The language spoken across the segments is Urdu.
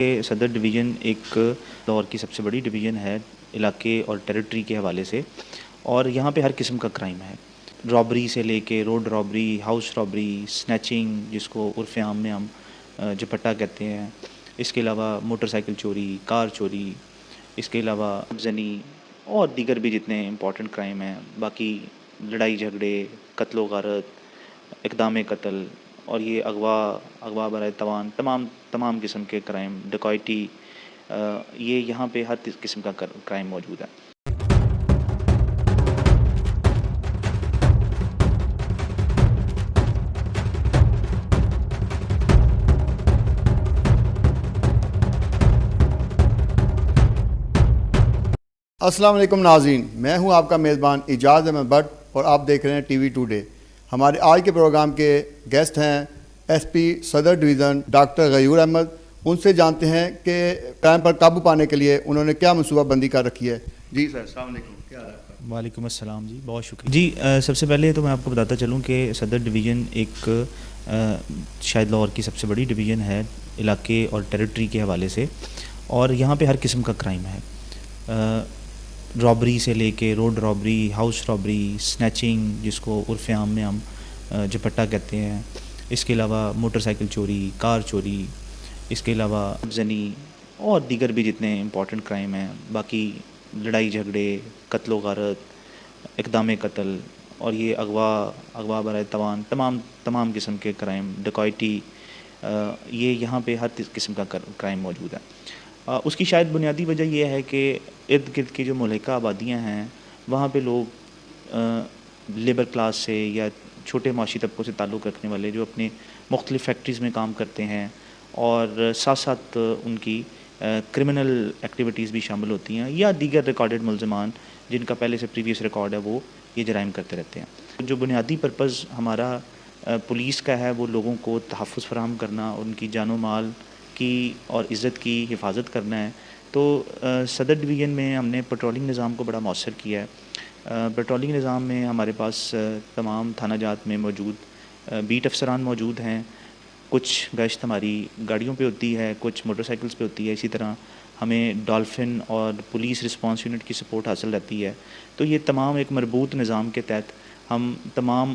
کہ صدر ڈویژن ایک دور کی سب سے بڑی ڈویژن ہے علاقے اور ٹیریٹری کے حوالے سے، اور یہاں پہ ہر قسم کا کرائم ہے، رابری سے لے کے road robbery, house robbery, snatching جس کو عرف عام میں ہم جپٹا کہتے ہیں، اس کے علاوہ موٹر سائیکل چوری، کار چوری، اس کے علاوہ زنی اور دیگر بھی جتنے امپورٹنٹ کرائم ہیں، باقی لڑائی جھگڑے، قتل و غارت، اقدام قتل، اور یہ اغوا برائے توان، تمام قسم کے کرائم، ڈکیتی، یہ یہاں پہ ہر قسم کا کرائم موجود ہے۔ السلام علیکم ناظرین، میں ہوں آپ کا میزبان اعجاز احمد بٹ اور آپ دیکھ رہے ہیں ٹی وی ٹوڈے۔ ہمارے آج کے پروگرام کے گیسٹ ہیں ایس پی صدر ڈویژن ڈاکٹر غیور احمد۔ ان سے جانتے ہیں کہ کرائم پر قابو پانے کے لیے انہوں نے کیا منصوبہ بندی کر رکھی ہے۔ جی سر، السلام علیکم، کیا حال ہے آپ کا؟ وعلیکم السلام جی، بہت شکریہ جی۔ سب سے پہلے تو میں آپ کو بتاتا چلوں کہ صدر ڈویژن ایک شاید لاہور کی سب سے بڑی ڈویژن ہے علاقے اور ٹیریٹری کے حوالے سے، اور یہاں پہ ہر قسم کا کرائم ہے، رابری سے لے کے road robbery, house robbery, snatching جس کو عرف عام میں ہم جپٹا کہتے ہیں، اس کے علاوہ موٹر سائیکل چوری، کار چوری، اس کے علاوہ زنی اور دیگر بھی جتنے امپورٹنٹ کرائم ہیں، باقی لڑائی جھگڑے، قتل و غارت، اقدام قتل، اور یہ اغوا برائے توان، تمام قسم کے کرائم، ڈکیتی، یہ یہاں پہ ہر قسم کا کرائم موجود ہے۔ اس کی شاید بنیادی وجہ یہ ہے کہ ارد گرد کی جو ملحقہ آبادیاں ہیں وہاں پہ لوگ لیبر کلاس سے یا چھوٹے معاشی طبقوں سے تعلق رکھنے والے جو اپنے مختلف فیکٹریز میں کام کرتے ہیں، اور ساتھ ساتھ ان کی کرمنل ایکٹیویٹیز بھی شامل ہوتی ہیں، یا دیگر ریکارڈڈ ملزمان جن کا پہلے سے پریویس ریکارڈ ہے وہ یہ جرائم کرتے رہتے ہیں۔ جو بنیادی پرپز ہمارا پولیس کا ہے وہ لوگوں کو تحفظ فراہم کرنا، ان کی جان و مال کی اور عزت کی حفاظت کرنا ہے۔ تو صدر ڈویژن میں ہم نے پیٹرولنگ نظام کو بڑا مؤثر کیا ہے۔ پیٹرولنگ نظام میں ہمارے پاس تمام تھانہ جات میں موجود بیٹ افسران موجود ہیں، کچھ گشت ہماری گاڑیوں پہ ہوتی ہے، کچھ موٹر سائیکلز پہ ہوتی ہے، اسی طرح ہمیں ڈالفن اور پولیس رسپانس یونٹ کی سپورٹ حاصل رہتی ہے۔ تو یہ تمام ایک مربوط نظام کے تحت ہم تمام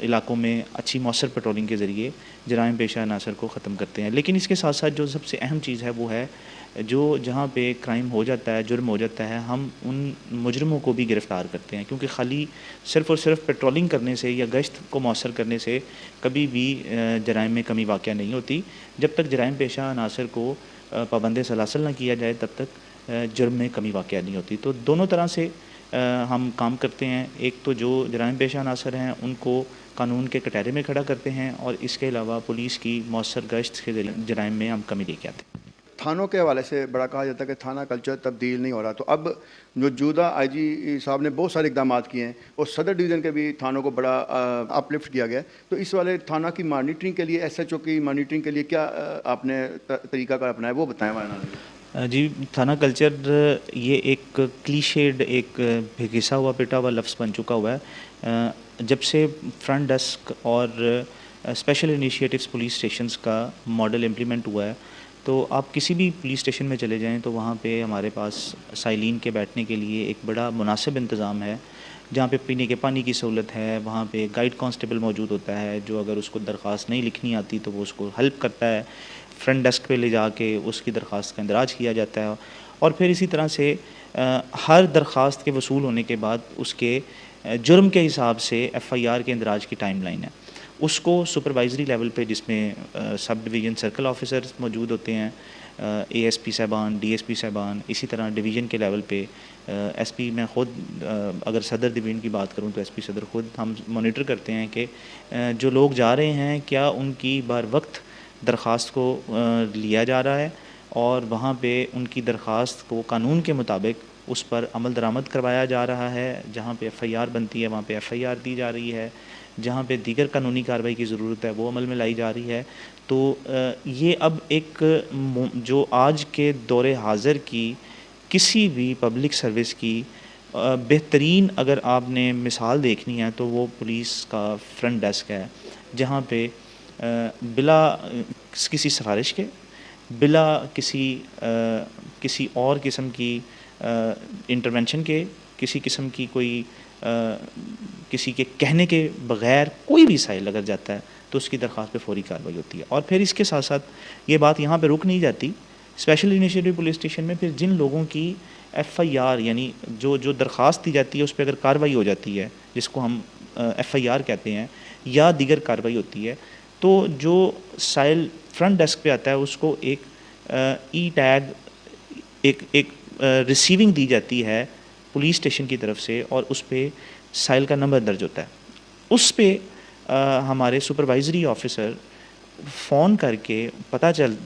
علاقوں میں اچھی مؤثر پیٹرولنگ کے ذریعے جرائم پیشہ عناصر کو ختم کرتے ہیں۔ لیکن اس کے ساتھ ساتھ جو سب سے اہم چیز ہے وہ ہے جو جہاں پہ کرائم ہو جاتا ہے، جرم ہو جاتا ہے، ہم ان مجرموں کو بھی گرفتار کرتے ہیں، کیونکہ خالی صرف اور صرف پیٹرولنگ کرنے سے یا گشت کو مؤثر کرنے سے کبھی بھی جرائم میں کمی واقع نہیں ہوتی۔ جب تک جرائم پیشہ عناصر کو پابند سلاسل نہ کیا جائے تب تک جرم میں کمی واقع نہیں ہوتی۔ تو دونوں طرح سے ہم کام کرتے ہیں، ایک تو جو جرائم پیشہ عناصر ہیں ان کو قانون کے کٹہرے میں کھڑا کرتے ہیں، اور اس کے علاوہ پولیس کی مؤثر گشت کے ذریعے جرائم میں ہم کمی لے کے آتے ہیں۔ تھانوں کے حوالے سے بڑا کہا جاتا ہے کہ تھانہ کلچر تبدیل نہیں ہو رہا، تو اب موجودہ آئی جی صاحب نے بہت سارے اقدامات کیے ہیں اور صدر ڈویژن کے بھی تھانوں کو بڑا اپ لفٹ کیا گیا ہے، تو اس والے تھانہ کی مانیٹرنگ کے لیے، ایس ایچ او کی مانیٹرنگ کے لیے کیا آپ نے طریقہ کار اپنایا وہ بتائیں ہمارے ناظرین۔ جی، تھانہ کلچر یہ ایک کلیشیڈ، ایک گھسا ہوا پٹا ہوا لفظ بن چکا ہوا ہے۔ جب سے فرنٹ ڈیسک اور اسپیشل انیشیٹوز پولیس اسٹیشنز کا ماڈل امپلیمنٹ ہوا ہے، تو آپ کسی بھی پولیس اسٹیشن میں چلے جائیں تو وہاں پہ ہمارے پاس سائلین کے بیٹھنے کے لیے ایک بڑا مناسب انتظام ہے، جہاں پہ پینے کے پانی کی سہولت ہے، وہاں پہ گائیڈ کانسٹیبل موجود ہوتا ہے جو اگر اس کو درخواست نہیں لکھنی آتی تو وہ اس کو ہیلپ کرتا ہے، فرنٹ ڈیسک پہ لے جا کے اس کی درخواست کا اندراج کیا جاتا ہے، اور پھر اسی طرح سے ہر درخواست کے وصول ہونے کے بعد اس کے جرم کے حساب سے ایف آئی آر کے اندراج کی ٹائم لائن ہے، اس کو سپروائزری لیول پہ جس میں سب ڈویژن سرکل آفیسرز موجود ہوتے ہیں، اے ایس پی صاحبان، ڈی ایس پی صاحبان، اسی طرح ڈویژن کے لیول پہ ایس پی، میں خود اگر صدر ڈویژن کی بات کروں تو ایس پی صدر خود ہم مانیٹر کرتے ہیں کہ جو لوگ جا رہے ہیں کیا ان کی بر وقت درخواست کو لیا جا رہا ہے، اور وہاں پہ ان کی درخواست کو قانون کے مطابق اس پر عمل درآمد کروایا جا رہا ہے، جہاں پہ ایف آئی آر بنتی ہے وہاں پہ ایف آئی آر دی جا رہی ہے، جہاں پہ دیگر قانونی کارروائی کی ضرورت ہے وہ عمل میں لائی جا رہی ہے۔ تو یہ اب ایک جو آج کے دور حاضر کی کسی بھی پبلک سروس کی بہترین اگر آپ نے مثال دیکھنی ہے تو وہ پولیس کا فرنٹ ڈیسک ہے، جہاں پہ بلا کسی سفارش کے بلا کسی اور قسم کی انٹرونشن کے، کسی قسم کی کوئی کسی کے کہنے کے بغیر کوئی بھی سائل اگر جاتا ہے تو اس کی درخواست پہ فوری کارروائی ہوتی ہے. اور پھر اس کے ساتھ ساتھ یہ بات یہاں پہ رک نہیں جاتی. اسپیشل انیشیٹو پولیس اسٹیشن میں پھر جن لوگوں کی ایف آئی آر یعنی جو درخواست دی جاتی ہے اس پہ اگر کارروائی ہو جاتی ہے، جس کو ہم ایف آئی آر کہتے ہیں، یا دیگر کارروائی ہوتی ہے، تو جو سائل فرنٹ ڈیسک پہ آتا ہے اس کو ایک ای ٹیگ ایک ریسیونگ دی جاتی ہے پولیس اسٹیشن کی طرف سے، اور اس پہ سائل کا نمبر درج ہوتا ہے. اس پہ ہمارے سپروائزری آفیسر فون کر کے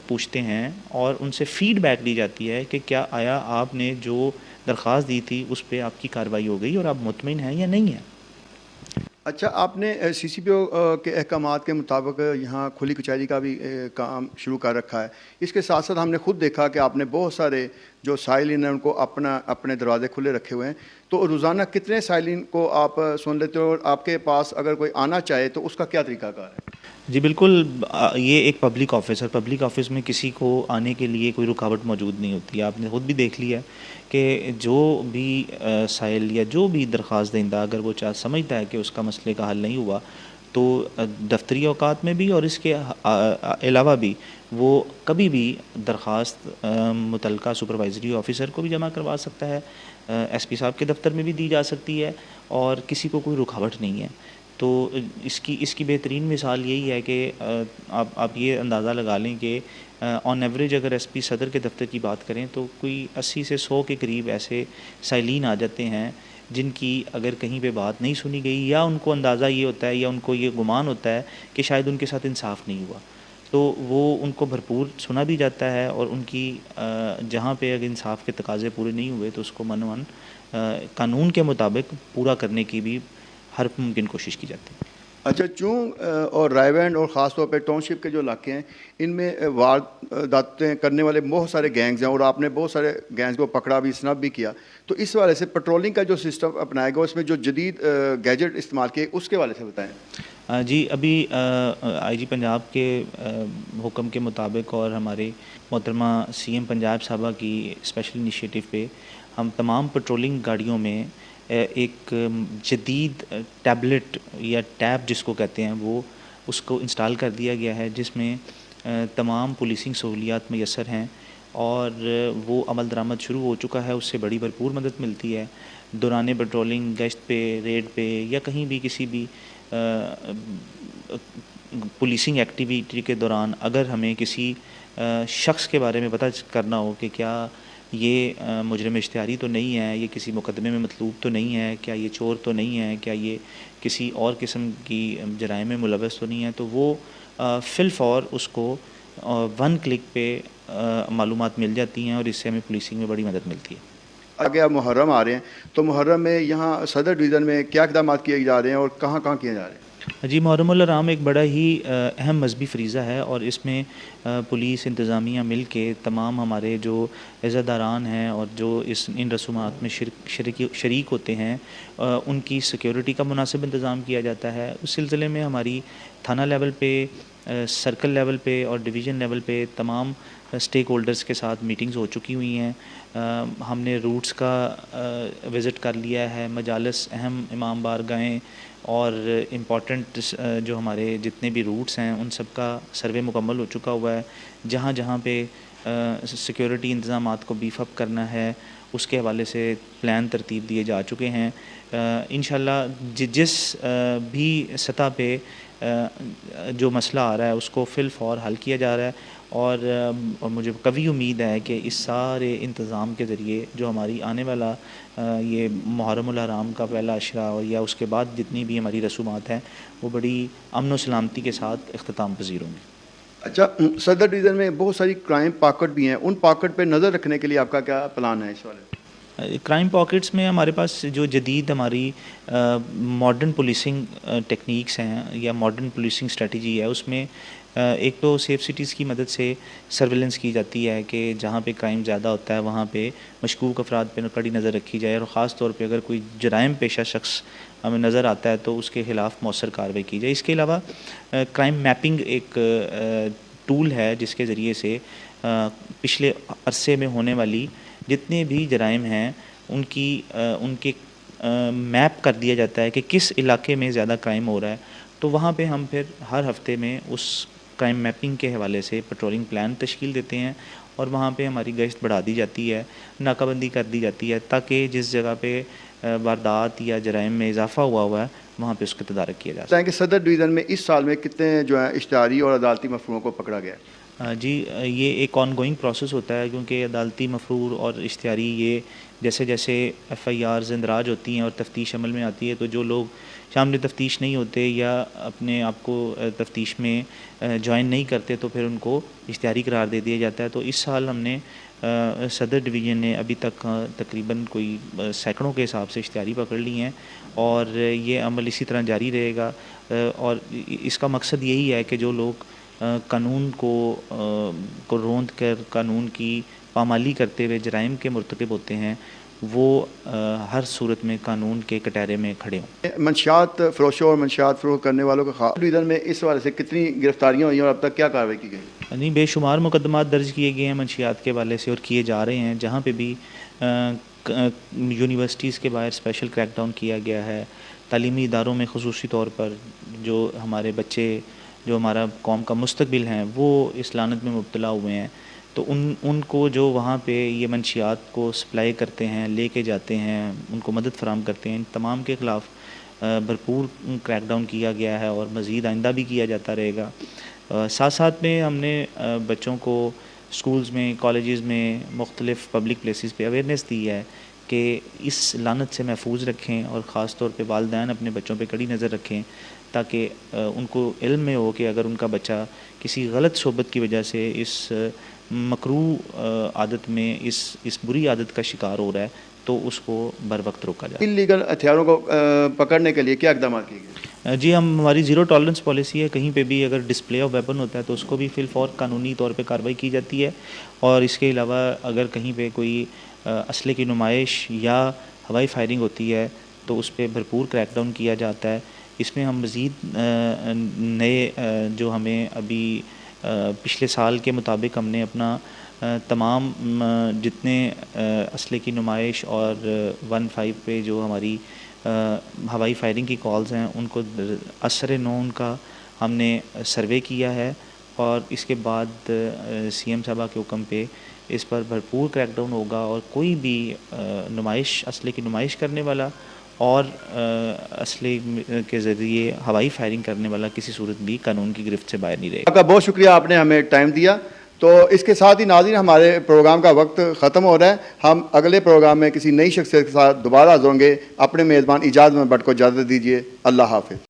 پوچھتے ہیں اور ان سے فیڈ بیک لی جاتی ہے کہ کیا آیا آپ نے جو درخواست دی تھی اس پہ آپ کی کارروائی ہو گئی اور آپ مطمئن ہیں یا نہیں ہیں. اچھا، آپ نے سی سی پی او کے احکامات کے مطابق یہاں کھلی کچہری کا بھی کام شروع کر رکھا ہے. اس کے ساتھ ساتھ ہم نے خود دیکھا کہ آپ نے بہت سارے جو سائلین ہیں ان کو اپنے دروازے کھلے رکھے ہوئے ہیں. تو روزانہ کتنے سائلین کو آپ سن لیتے ہو، اور آپ کے پاس اگر کوئی آنا چاہے تو اس کا کیا طریقہ کار ہے؟ جی بالکل، یہ ایک پبلک آفس میں کسی کو آنے کے لیے کوئی رکاوٹ موجود نہیں ہوتی. آپ نے خود بھی دیکھ لیا کہ جو بھی سائل یا جو بھی درخواست دہندہ اگر وہ سمجھتا ہے کہ اس کا مسئلے کا حل نہیں ہوا تو دفتری اوقات میں بھی اور اس کے علاوہ بھی وہ کبھی بھی درخواست متعلقہ سپروائزری آفیسر کو بھی جمع کروا سکتا ہے، ایس پی صاحب کے دفتر میں بھی دی جا سکتی ہے، اور کسی کو کوئی رکاوٹ نہیں ہے. تو اس کی بہترین مثال یہی ہے کہ آپ یہ اندازہ لگا لیں کہ آن ایوریج اگر ایس پی صدر کے دفتر کی بات کریں تو کوئی 80 سے 100 کے قریب ایسے سائلین آ جاتے ہیں جن کی اگر کہیں پہ بات نہیں سنی گئی، یا ان کو اندازہ یہ ہوتا ہے یا ان کو یہ گمان ہوتا ہے کہ شاید ان کے ساتھ انصاف نہیں ہوا، تو وہ ان کو بھرپور سنا بھی جاتا ہے، اور ان کی جہاں پہ اگر انصاف کے تقاضے پورے نہیں ہوئے تو اس کو منوان قانون کے مطابق پورا کرنے کی بھی ہر ممکن کوشش کی جاتی ہے. اچھا، چونگ اور رائے بینڈ اور خاص طور پہ ٹاؤن شپ کے جو علاقے ہیں ان میں وارداتیں کرنے والے بہت سارے گینگز ہیں، اور آپ نے بہت سارے گینگز کو پکڑا بھی، سنپ بھی کیا. تو اس حوالے سے پٹرولنگ کا جو سسٹم اپنایا گیا، اس میں جو جدید گیجٹ استعمال کیے، اس کے حوالے سے بتائیں. جی، ابھی آئی جی پنجاب کے حکم کے مطابق اور ہمارے محترمہ سی ایم پنجاب صاحبہ کی اسپیشل انیشیٹو پہ ہم تمام پٹرولنگ گاڑیوں میں ایک جدید ٹیبلٹ یا ٹیب جس کو کہتے ہیں وہ اس کو انسٹال کر دیا گیا ہے، جس میں تمام پولیسنگ سہولیات میسر ہیں، اور وہ عمل درآمد شروع ہو چکا ہے. اس سے بڑی بھرپور مدد ملتی ہے دوران پٹرولنگ، گشت پہ، ریڈ پہ، یا کہیں بھی کسی بھی پولیسنگ ایکٹیویٹی کے دوران اگر ہمیں کسی شخص کے بارے میں پتہ کرنا ہو کہ کیا یہ مجرم اشتہاری تو نہیں ہے، یہ کسی مقدمے میں مطلوب تو نہیں ہے، کیا یہ چور تو نہیں ہے، کیا یہ کسی اور قسم کی جرائم میں ملوث تو نہیں ہے، تو وہ فی الفور اس کو 1 کلک پہ معلومات مل جاتی ہیں، اور اس سے ہمیں پولیسنگ میں بڑی مدد ملتی ہے. آگے آپ محرم آ رہے ہیں، تو محرم میں یہاں صدر ڈویژن میں کیا اقدامات کیے جا رہے ہیں اور کہاں کہاں کیے جا رہے ہیں؟ جی، محرم الحرام ایک بڑا ہی اہم مذہبی فریضہ ہے، اور اس میں پولیس انتظامیہ مل کے تمام ہمارے جو عزاداران ہیں اور جو ان رسومات میں شریک ہوتے ہیں ان کی سیکیورٹی کا مناسب انتظام کیا جاتا ہے. اس سلسلے میں ہماری تھانہ لیول پہ، سرکل لیول پہ اور ڈویژن لیول پہ تمام اسٹیک ہولڈرز کے ساتھ میٹنگز ہو چکی ہوئی ہیں. ہم نے روٹس کا وزٹ کر لیا ہے، مجالس، اہم امام بارگاہیں اور امپورٹنٹ جو ہمارے جتنے بھی روٹس ہیں ان سب کا سروے مکمل ہو چکا ہوا ہے. جہاں جہاں پہ سیکیورٹی انتظامات کو بیف اپ کرنا ہے اس کے حوالے سے پلان ترتیب دیے جا چکے ہیں. انشاءاللہ جس بھی سطح پہ جو مسئلہ آ رہا ہے اس کو فی الفور حل کیا جا رہا ہے، اور مجھے قوی امید ہے کہ اس سارے انتظام کے ذریعے جو ہماری آنے والا یہ محرم الحرام کا پہلا عشرہ اور یا اس کے بعد جتنی بھی ہماری رسومات ہیں وہ بڑی امن و سلامتی کے ساتھ اختتام پذیر ہوں گی. اچھا، صدر ڈویژن میں بہت ساری کرائم پاکٹ بھی ہیں، ان پاکٹ پہ نظر رکھنے کے لیے آپ کا کیا پلان ہے اس والے؟ کرائم پاکٹس میں ہمارے پاس جو جدید ہماری ماڈرن پولیسنگ ٹیکنیکس ہیں یا ماڈرن پولیسنگ اسٹریٹجی ہے، اس میں ایک تو سیف سٹیز کی مدد سے سرویلنس کی جاتی ہے کہ جہاں پہ کرائم زیادہ ہوتا ہے وہاں پہ مشکوک افراد پہ کڑی نظر رکھی جائے، اور خاص طور پہ اگر کوئی جرائم پیشہ شخص ہمیں نظر آتا ہے تو اس کے خلاف مؤثر کارروائی کی جائے. اس کے علاوہ کرائم میپنگ ایک ٹول ہے جس کے ذریعے سے پچھلے عرصے میں ہونے والی جتنے بھی جرائم ہیں ان کے میپ کر دیا جاتا ہے کہ کس علاقے میں زیادہ کرائم ہو رہا ہے. تو وہاں پہ ہم پھر ہر ہفتے میں اس کرائم میپنگ کے حوالے سے پیٹرولنگ پلان تشکیل دیتے ہیں اور وہاں پہ ہماری گشت بڑھا دی جاتی ہے, ناکہ بندی کر دی جاتی ہے, تاکہ جس جگہ پہ واردات یا جرائم میں اضافہ ہوا ہے وہاں پہ اس کا تدارک کیا جا سکے. کہ صدر ڈویژن میں اس سال میں کتنے جو ہیں اشتہاری اور عدالتی مفروروں کو پکڑا گیا ہے؟ جی یہ ایک آن گوئنگ پروسیس ہوتا ہے, کیونکہ عدالتی مفرور اور اشتہاری یہ جیسے جیسے ایف آئی آرز اندراج ہوتی ہیں اور تفتیش عمل میں آتی ہے, تو جو لوگ شامل تفتیش نہیں ہوتے یا اپنے آپ کو تفتیش میں جوائن نہیں کرتے تو پھر ان کو اشتہاری قرار دے دیا جاتا ہے. تو اس سال ہم نے صدر ڈویژن نے ابھی تک تقریباً کوئی سینکڑوں کے حساب سے اشتہاری پکڑ لی ہیں, اور یہ عمل اسی طرح جاری رہے گا. اور اس کا مقصد یہی ہے کہ جو لوگ قانون کو روند کر قانون کی پامالی کرتے ہوئے جرائم کے مرتکب ہوتے ہیں وہ ہر صورت میں قانون کے کٹہرے میں کھڑے ہوں. منشیات فروشوں اور منشیات فروخت کرنے والوں کے خلاف ڈویژن میں اس حوالے سے کتنی گرفتاریاں ہوئی ہیں اور اب تک کیا کارروائی کی گئی؟ نہیں, بے شمار مقدمات درج کیے گئے ہیں منشیات کے حوالے سے اور کیے جا رہے ہیں. جہاں پہ بھی یونیورسٹیز کے باہر اسپیشل کریک ڈاؤن کیا گیا ہے, تعلیمی اداروں میں خصوصی طور پر جو ہمارے بچے جو ہمارا قوم کا مستقبل ہیں وہ اس لعنت میں مبتلا ہوئے ہیں, تو ان کو جو وہاں پہ یہ منشیات کو سپلائی کرتے ہیں, لے کے جاتے ہیں, ان کو مدد فراہم کرتے ہیں, ان تمام کے خلاف بھرپور کریک ڈاؤن کیا گیا ہے اور مزید آئندہ بھی کیا جاتا رہے گا. ساتھ ساتھ میں ہم نے بچوں کو اسکولز میں, کالجز میں, مختلف پبلک پلیسز پہ اویئرنیس دی ہے کہ اس لعنت سے محفوظ رکھیں, اور خاص طور پہ والدین اپنے بچوں پہ کڑی نظر رکھیں تاکہ ان کو علم میں ہو کہ اگر ان کا بچہ کسی غلط صحبت کی وجہ سے اس مکروہ عادت میں اس بری عادت کا شکار ہو رہا ہے تو اس کو بر وقت روکا جائے. انلیگل ہتھیاروں کو پکڑنے کے لیے کیا اقدامات کیے گئے؟ جی ہماری زیرو ٹالرنس پالیسی ہے, کہیں پہ بھی اگر ڈسپلے آف ویپن ہوتا ہے تو اس کو بھی فی الفور قانونی طور پہ کارروائی کی جاتی ہے, اور اس کے علاوہ اگر کہیں پہ کوئی اسلحے کی نمائش یا ہوائی فائرنگ ہوتی ہے تو اس پہ بھرپور کریک ڈاؤن کیا جاتا ہے. اس میں ہم مزید نئے جو ہمیں ابھی پچھلے سال کے مطابق ہم نے اپنا تمام جتنے اسلحے کی نمائش اور 15 پہ جو ہماری ہوائی فائرنگ کی کالز ہیں ان کو اثر نو ان کا ہم نے سروے کیا ہے, اور اس کے بعد سی ایم صاحبہ کے حکم پہ اس پر بھرپور کریک ڈاؤن ہوگا, اور کوئی بھی نمائش اسلحے کی نمائش کرنے والا اور اسلحے کے ذریعے ہوائی فائرنگ کرنے والا کسی صورت بھی قانون کی گرفت سے باہر نہیں رہے گا. آپ کا بہت شکریہ, آپ نے ہمیں ٹائم دیا. تو اس کے ساتھ ہی ناظرین ہمارے پروگرام کا وقت ختم ہو رہا ہے. ہم اگلے پروگرام میں کسی نئی شخصیت کے ساتھ دوبارہ حاضر ہوں گے. اپنے میزبان اجاز احمد بٹ کو اجازت دیجیے. اللہ حافظ.